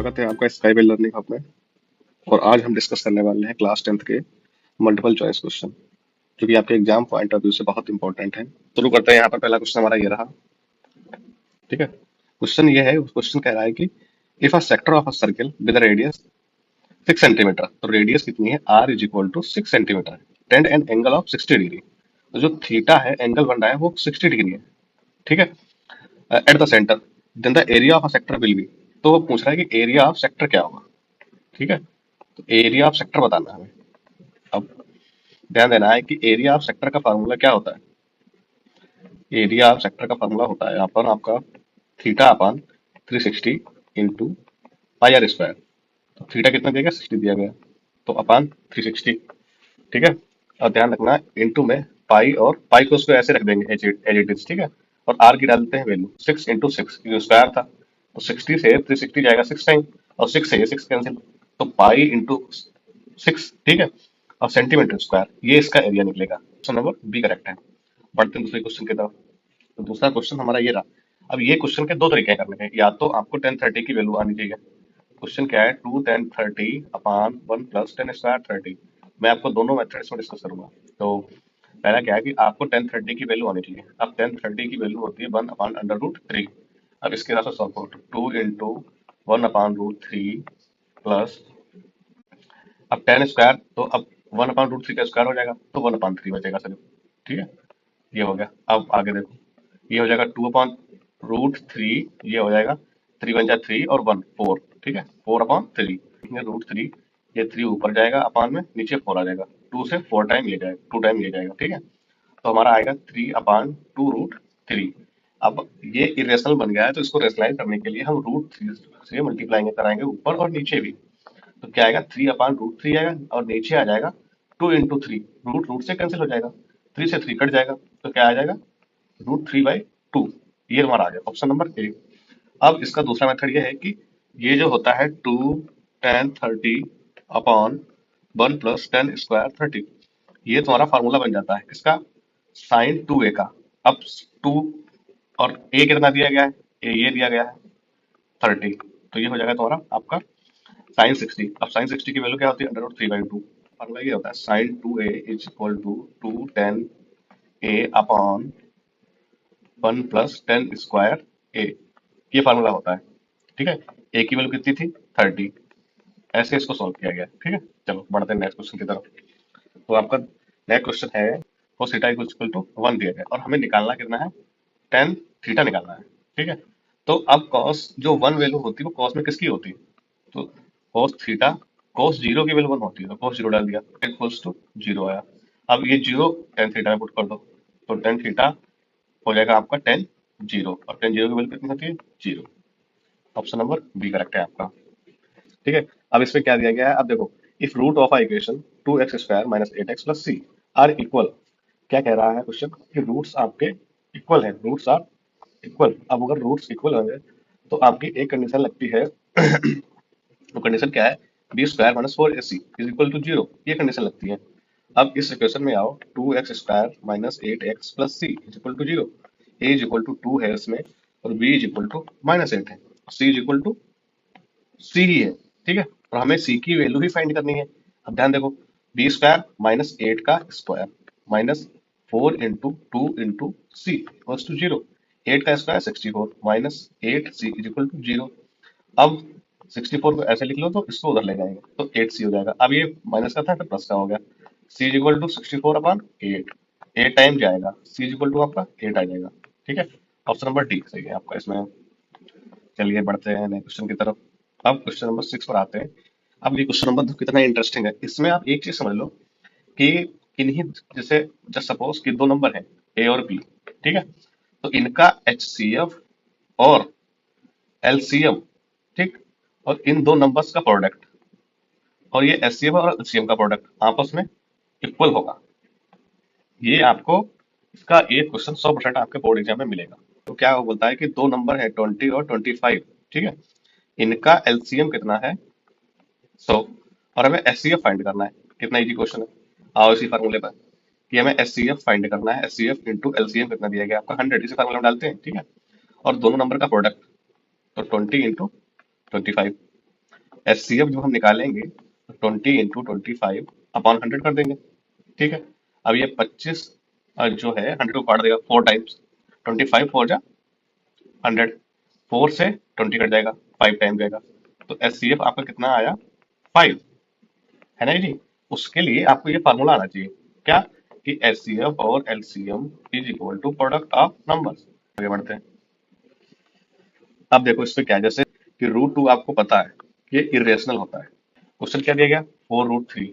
स्वागत है आपका स्काई वेल लर्निंग हब में। और आज हम डिस्कस करने वाले हैं क्लास 10th के मल्टीपल चॉइस क्वेश्चन, जो कि आपके एग्जाम पॉइंट ऑफ व्यू से बहुत इंपॉर्टेंट है। शुरू करते हैं। यहाँ पर पहला क्वेश्चन हमारा ये रहा। ठीक है, क्वेश्चन ये है, क्वेश्चन कह रहा है कि if a sector of a circle with radius 6 centimetre, तो रेडियस कितनी है, R is equal to 6 centimetre, tend an angle of 60 degree. तो जो थीटा है, एंगल बन रहा है वो 60 डिग्री है। ठीक है, at the centre, then the area of a sector will be. तो वो पूछ रहा है कि एरिया ऑफ सेक्टर क्या होगा। ठीक है, तो एरिया ऑफ सेक्टर बताना है हमें। अब ध्यान देना है कि एरिया ऑफ सेक्टर का फार्मूला क्या होता है। एरिया ऑफ सेक्टर का फार्मूला होता है यहाँ पर आपका theta upon 360 into pi R square. तो थीटा कितना दिया गया, 60 दिया गया, तो अपान 360। ठीक है, और ध्यान रखना इंटू में पाई, और पाई को उसको ऐसे रख देंगे एज इट इज। ठीक है, और आर की डाल देते हैं वैल्यू 6 इंटू 6, जो स्क्वायर था, तो 60 से 360 जाएगा 6 टाइम, और 6 से ये 6 कैंसिल, तो पाई इंटू 6। ठीक है, और सेंटीमीटर स्क्वायर, ये इसका एरिया निकलेगा। ऑप्शन नंबर बी करेक्ट है। बढ़ते हैं दूसरे क्वेश्चन की तरफ। तो दूसरा क्वेश्चन हमारा ये रहा। अब ये क्वेश्चन के दो तरीके हैं करने के, या तो आपको 1030 की वैल्यू आनी चाहिए। क्वेश्चन क्या है, 2 10 30 अपान 1 प्लस 10 स्क्वायर 30। मैं आपको दोनों मेथड्स में डिस्कस करूंगा। तो पहला क्या है कि आपको 1030 की वैल्यू आनी चाहिए। अब 1030 की वैल्यू होती है 1/√3। अब इसके हिसाब से सॉल्व करो, 2 इंटू 1/√3 प्लस, अब 10 स्क्वायर, तो अब 1/√3 का स्क्वायर हो जाएगा, तो 1/3 बचेगा सिर्फ। ठीक है, ये हो गया। अब आगे देखो, ये हो जाएगा 2/√3, ये हो जाएगा 3 × 1 = 3 और 1 4। ठीक है, 4/3 √3, ये 3 ऊपर जाएगा अपान में, नीचे 4 आ जाएगा, 2 से 4 टाइम ये जाएगा, 2 टाइम ये जाएगा। ठीक है, तो हमारा आएगा 3/2√3। अब ये इरेशनल बन गया है, तो इसको रेशनलाइज करने के लिए हम √3 से मल्टीप्लाई कराएंगे ऊपर और नीचे भी। तो क्या आएगा, 3/√3 आएगा, और नीचे आ जाएगा 2 × 3। रूट रूट से कैंसिल हो जाएगा, 3 से 3 कट जाएगा, तो क्या आ जाएगा, √3/2। ये हमारा आ गया ऑप्शन नंबर ए। अब इसका दूसरा मेथड ये है कि ये जो होता है 2 10 30 अपॉन 1 प्लस 10 स्क्वायर 30, ये तुम्हारा फार्मूला बन जाता है किसका, sin 2a का। अब 2 और a कितना दिया गया है, a ये दिया गया है 30, तो ये हो जाएगा तुम्हारा आपका sin 60। अब sin 60 की वैल्यू क्या होती है, √3/2। फार्मूला ये होता है sin 2a is equal to 2 10 a upon 1 plus 10 square a। ये फार्मूला होता है। ठीक है, a की वैल्यू कितनी थी, 30। ऐसे इसको सॉल्व किया गया। ठीक है, चलो बढ़ते हैं नेक्स्ट क्वेश्चन की तरफ। तो आपका नेक्स्ट क्वेश्चन है, cos थीटा इक्वल टू 1 दिया गया, और हमें निकालना कितना है, टेन थीटा निकालना है। ठीक है, तो अब cos जो 1 वैल्यू होती है वो cos में किसकी होती है, तो cos थीटा, cos 0 की वैल्यू 1 होती है, तो cos 0 डाल दिया, इक्वल्स टू 0 आया। अब ये 0 टेन थीटा में पुट कर दो, तो टेन थीटा हो जाएगा आपका 10 0, और 10 0 की वैल्यू कितनी होती है, 0। ऑप्शन नंबर बी करेक्ट है आपका। ठीक है, अब इसमें क्या दिया गया है, अब देखो, if root of a equation 2x² - 8x + c are equal, क्या कह रहा है क्वेश्चन, कि रूट्स आपके इक्वल है, रूट्स आर इक्वल। अब अगर रूट्स इक्वल होंगे तो आपकी एक कंडीशन लगती है, तो कंडीशन क्या है, b² - 4ac is equal to 0, ये कंडीशन लगती है। अब इस इक्वेशन में आओ, 2x² - 8x + c is equal to 0, a is equal to 2 है इसमें, और b इज इक्वल टू -8 है, c is equal to c ही है। ठीक है, और हमें c की वैल्यू ही फाइंड करनी है। अब ध्यान देखो, b² - 8 का square minus 4 × 2 × c equals to 0। 8 का square 64 minus 8c is equal to 0। अब 64 को ऐसे लिख लो, तो इसको उधर ले जाएंगे, तो 8c हो जाएगा। अब ये माइनस का था तो प्लस का हो गया, c is equal to 64/8, 8 time जाएगा, c इज इक्वल टू आपका 8 आ जाएगा। ठीक है, ऑप्शन नंबर डी सही है आपका इसमें। चलिए बढ़ते हैं नेक्स्ट क्वेश्चन की तरफ। अब क्वेश्चन नंबर 6 पर आते हैं। अब ये क्वेश्चन नंबर कितना इंटरेस्टिंग है, इसमें आप एक चीज समझ लो कि किन्हीं, जैसे जस्ट सपोज कि दो नंबर है ए और बी। ठीक है, तो इनका एचसीएफ और एलसीएम, ठीक, और इन दो नंबर्स का प्रोडक्ट, और ये एचसीएफ और एलसीएम का प्रोडक्ट आपस में इक्वल होगा। ये आपको, इसका एक क्वेश्चन 100% आपके बोर्ड एग्जाम में मिलेगा। तो क्या वो बोलता है कि दो नंबर है 20 और 25। ठीक है, इनका एलसीएम कितना है, 100, और हमें एचसीएफ फाइंड करना है। कितना इजी क्वेश्चन है, आओ इसी फार्मूले पर, कि हमें एचसीएफ फाइंड करना है। एचसीएफ इंटू एलसीएम कितना दिया गया आपका, 100, इसी फार्मूले में डालते हैं। ठीक है, और दोनों नंबर का प्रोडक्ट, तो 20 × 25। एचसीएफ जब हम निकालेंगे तो 20 × 25 अपॉन 100 कर देंगे। ठीक है। अब ये 25 जो है 100 को काट देगा 4 टाइम्स। 25 4 जा 100, 4 से 20 कट जाएगा, 5 टाइम जाएगा। तो एचसीएफ आपका कितना आया? 5, है ना जी। उसके लिए आपको ये फार्मूला आना चाहिए, क्या? कि एचसीएफ और LCM is equal to product of numbers. आगे बढ़ते हैं। अब देखो इसमें क्या है, जैसे कि रूट 2 आपको पता है कि ये इरेशनल होता है। क्वेश्चन क्या दिया गया? 4√3।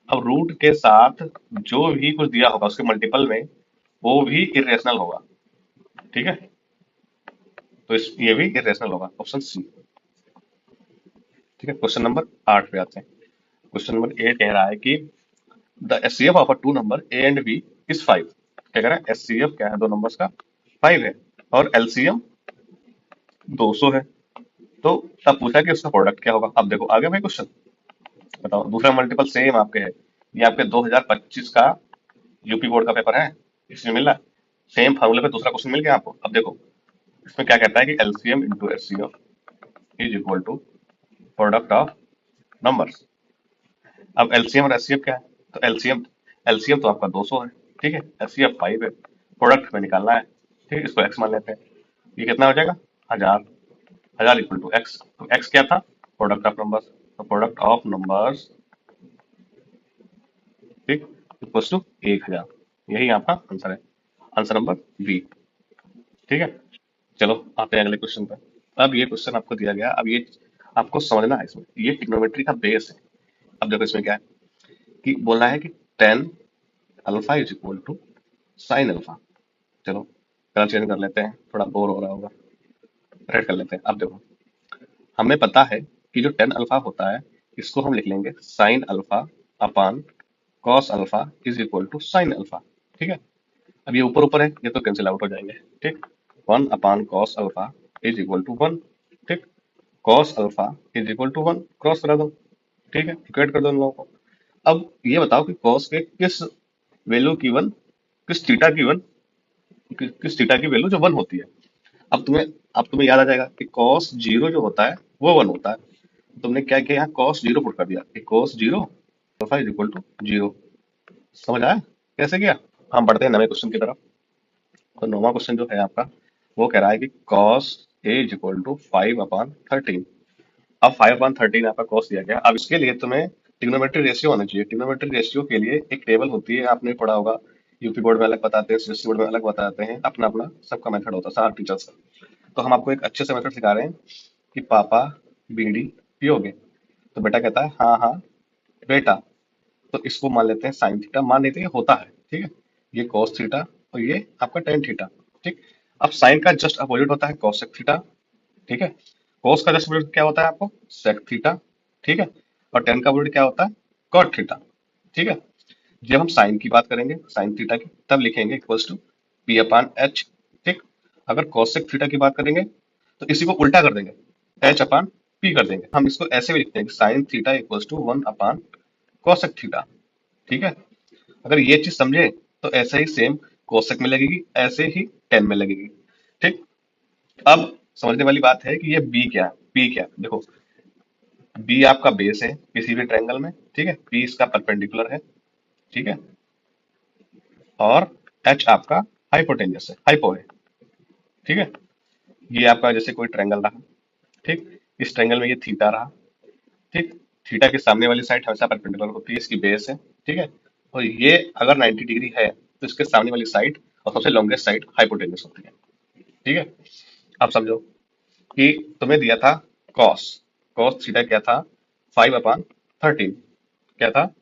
अब रूट के साथ जो भी कुछ दिया होगा उसके मल्टीपल में वो भी इरेशनल होगा। ठीक है, तो ये भी इरेशनल होगा, ऑप्शन सी। ठीक है, क्वेश्चन नंबर 8 पे आते हैं। क्वेश्चन नंबर 8 कह रहा है कि the HCF of a two number A and B is 5। क्या कह रहा है? एचसीएफ क्या है दो नंबर्स का? 5 है। और एलसीएम 200 है। तो तब पूछा कि उसका प्रोडक्ट क्या होगा। अब देखो आगे भाई क्वेश्चन, बताओ। दूसरा मल्टीपल सेम आपके है, ये आपके 2025 का यूपी बोर्ड का पेपर है, इसमें मिल रहा है। सेम फार्मूले पे दूसरा क्वेश्चन मिल गया आपको। अब देखो इसमें क्या कहता है कि LCM into HCF is equal to product of numbers. अब एलसीएम और एचसीएफ क्या है? तो एलसीएम एलसीएम तो आपका 200 है। ठीक है, एचसीएफ 5 है। प्रोडक्ट में निकालना है। ठीक है, इसको एक्स मान लेते हैं। ये कितना हो जाएगा? 1000। 1000 इक्वल टू एक्स। तो एक्स क्या था? Product of numbers. तो प्रोडक्ट ऑफ नंबर्स, ठीक, इक्वल टू 1000। यही आपका आंसर है, आंसर नंबर बी। ठीक है, चलो आते हैं अगले क्वेश्चन पे। अब ये क्वेश्चन आपको दिया गया, अब ये आपको समझना है। इसमें ये ट्रिग्नोमेट्री का बेस है। अब देखो इसमें क्या है कि बोला है कि tan alpha is equal to sine alpha. चलो कलर चेंज कर लेते हैं, थोड़ा बोर हो रहा होगा, रेड कर लेते हैं। अब देखो हमें पता है कि जो टेन अल्फा होता है इसको हम लिख लेंगे sine alpha upon cos alpha is equal to sine alpha. ठीक है, अब ये ऊपर ऊपर है, ये तो कैंसिल आउट हो जाएंगे। ठीक, 1 upon cos alpha is equal to 1। ठीक, cos alpha is equal to 1 cross करा दो। ठीक है, इक्वेट कर दो इन लोगों को। अब ये बताओ कि कॉस के किस वैल्यू की 1, किस थीटा की 1, किस थीटा की वैल्यू जो 1 होती है। अब तुम्हें अब तुम्हें याद आ जाएगा कि कॉस जीरो जो होता है वो 1 होता है। तुमने क्या किया, यहाँ कॉस जीरो पुट कर दिया कि cos zero alpha is equal to 0। समझ आया कैसे किया? हम बढ़ते हैं नवे क्वेश्चन की तरफ। तो नौवां क्वेश्चन जो है आपका वो कह रहा है कि cos A is equal to 5/13। अब 5/13 आपका कॉस दिया गया। अब इसके लिए तुम्हें ट्रिग्नोमेट्री रेशियो होना चाहिए। ट्रिग्नोमेट्री रेशियो के लिए एक टेबल होती है, आपने पढ़ा होगा। यूपी बोर्ड में अलग बताते हैं, सीएससी बोर्ड में अलग बताते हैं, अपना अपना सबका मेथड होता है सारा टीचर्स का। तो हम आपको एक अच्छे से मेथड सिखा रहे हैं कि पापा बीड़ी पियोगे। तो बेटा कहता है हाँ हाँ बेटा। तो इसको मान लेते हैं साइन थीटा, मान लेते हैं ये होता है। ठीक है, ये कॉस थीटा और ये आपका टेन थीटा। ठीक, अब साइन का जस्ट अपोजिट होता है कॉसेक थीटा। ठीक है, cos का जस्ट अपोजिट क्या होता है आपको? sec theta. ठीक है, और tan का अपोजिट क्या होता है? cot theta. ठीक है, जब हम साइन की बात करेंगे, साइन थीटा की, तब लिखेंगे इक्वल्स टू p/h। ठीक, अगर cosec थीटा की बात करेंगे तो इसी को उल्टा कर देंगे, h/p कर देंगे। हम इसको ऐसे भी लिखते हैं कि sine theta equals to 1/cosec theta. ठीक है, अगर ये चीज समझे तो ऐसे ही सेम cosec में लगेगी, ऐसे ही tan में लगेगी। ठीक, अब समझने वाली बात है कि ये बी क्या है। बी क्या है देखो, बी आपका बेस है किसी भी ट्रायंगल में। ठीक है, पी इसका परपेंडिकुलर है। ठीक है, और एच आपका हाइपोटेन्यूस है, हाइपो है। ठीक है, ये आपका जैसे कोई ट्रायंगल रहा। ठीक, इस ट्रायंगल में ये थीटा रहा। ठीक, थीटा के सामने वाली साइड हमेशा परपेंडिकुलर होती है, इसकी बेस है। ठीक है, और ये अगर 90 डिग्री है तो इसके सामने वाली साइड और सबसे लॉन्गेस्ट साइड हाइपोटेन्यूस होती है। ठीक है, अब समझो कि तुम्हें दिया था कॉस, कॉस थीटा क्या था? 5/13। क्या था?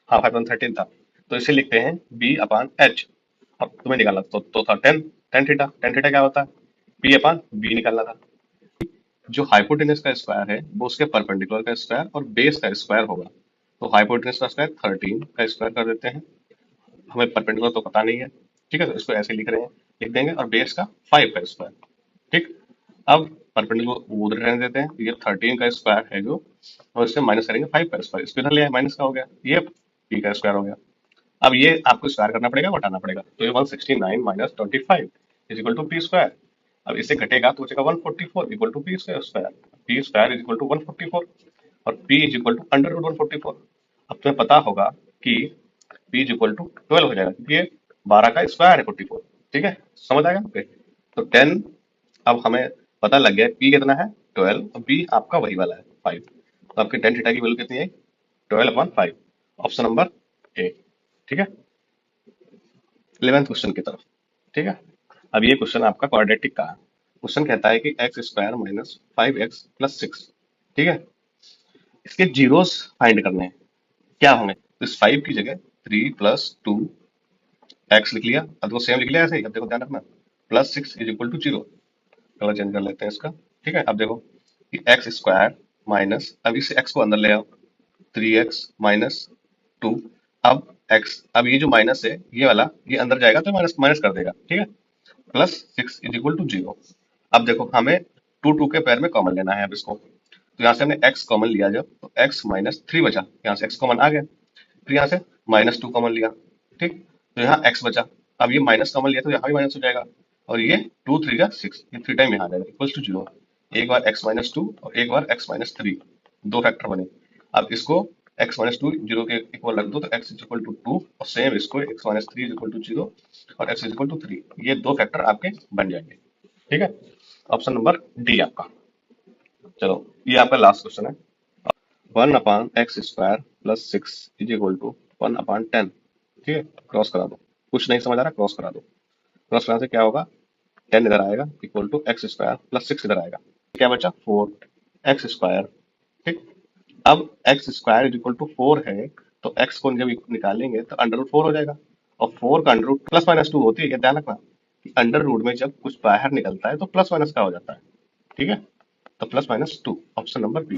हाँ 5/13 था। तो इसे लिखते हैं b/h। अब तुम्हें निकालना तो था ten, tan theta. Tan theta क्या होता है? p/b निकालना था। जो हाइपोटेनस का स्क्वायर है वो उसके परपेंडिकुलर का स्क्वायर और बेस का स्क्वायर होगा। तो हाइपोटेनस का स्क्वायर 13 का स्क्वायर कर देते हैं, हमें परपेंडिकुलर तो पता नहीं है। ठीक है, तो इसको ऐसे लिख रहे हैं, लिख देंगे, और बेस का 5 का स्क्वायर। ठीक, अब परपेंडिकुलर उधर रहने देते हैं, ये 13 का स्क्वायर है जो, और इससे माइनस करेंगे 5 का स्क्वायर, इसको इधर ले आए, माइनस का हो गया, ये p का स्क्वायर हो गया। अब ये आपको स्क्वायर करना पड़ेगा, घटाना पड़ेगा। तो ये 169 minus 25 is equal to P square. अब इससे घटेगा तो बचेगा 144 equal to P square. P square is equal to 144। और p इज इक्वल टू अंडर रूट 144। अब तुम्हें पता होगा कि p इज इक्वल टू 12 हो जाएगा, क्योंकि ये 12 का स्क्वायर है 44। ठीक है, समझ आएगा? ओके, तो 10, अब हमें पता लग गया p कितना है 12, और b आपका वही वाला है 5। तो आपके टेन थीटा की वैल्यू कितनी है 12/5, ऑप्शन नंबर ए। ठीक है, 11th क्वेश्चन की तरफ। ठीक है, अब ये क्वेश्चन आपका क्वाड्रेटिक का है। क्वेश्चन कहता है कि x square minus 5x plus 6। ठीक है, इसके जीरोस फाइंड करने हैं, क्या होंगे? तो इस 5 की जगह 3 + 2 x लिख लिया, अब देखो सेम लिख लिया ऐसे ही। अब देखो ध्यान रखना, +6 is equal to 0। Colour change कर लेते हैं इसका। ठीक है, अब देखो कि एक्स स्क्वायर माइनस, अब इस x को अंदर ले आओ, 3x - 2। अब ये जो माइनस है ये वाला, ये अंदर जाएगा तो माइनस माइनस कर देगा। ठीक है, +6 इज इक्वल टू 0। अब देखो हमें टू टू के पैर में कॉमन लेना है। अब इसको तो यहाँ से हमने x कॉमन लिया, जब तो x - 3 बचा, यहाँ से x कॉमन आ गया, फिर यहाँ से -2 कॉमन लिया। ठीक, तो यहाँ x बचा। अब ये माइनस कॉमन लिया तो यहाँ भी माइनस हो जाएगा, और ये 2 3 6, ये 3 टाइम यहाँ आ जाएगा, इक्वल्स टू 0। एक बार x - 2 और एक बार x - 3, दो फैक्टर बने। अब इसको x - 2 0 के इक्वल रख दो तो x इज इक्वल टू 2, और सेम इसको x - 3 इज इक्वल टू 0 और x इज इक्वल टू 3, ये दो फैक्टर आपके बन जाएंगे। ठीक है, ऑप्शन नंबर डी आपका। चलो, ये आपका लास्ट क्वेश्चन है। 1/x² + 6 is equal to 1/10। ठीक है, क्रॉस करा दो। कुछ नहीं समझ आ रहा, क्रॉस करा दो। क्रॉस कराने से क्या होगा, 10 इधर आएगा इक्वल टू x² + 6 इधर आएगा, क्या बचा 4x²। ठीक, अब x² इज इक्वल टू 4 है, तो x को जब निकालेंगे तो √4 हो जाएगा, और 4 का अंडर रूट +-2 होती है, ये ध्यान रखना कि अंडर रूट में जब कुछ बाहर निकलता है तो प्लस माइनस का हो जाता है। ठीक है, तो +-2, ऑप्शन नंबर बी।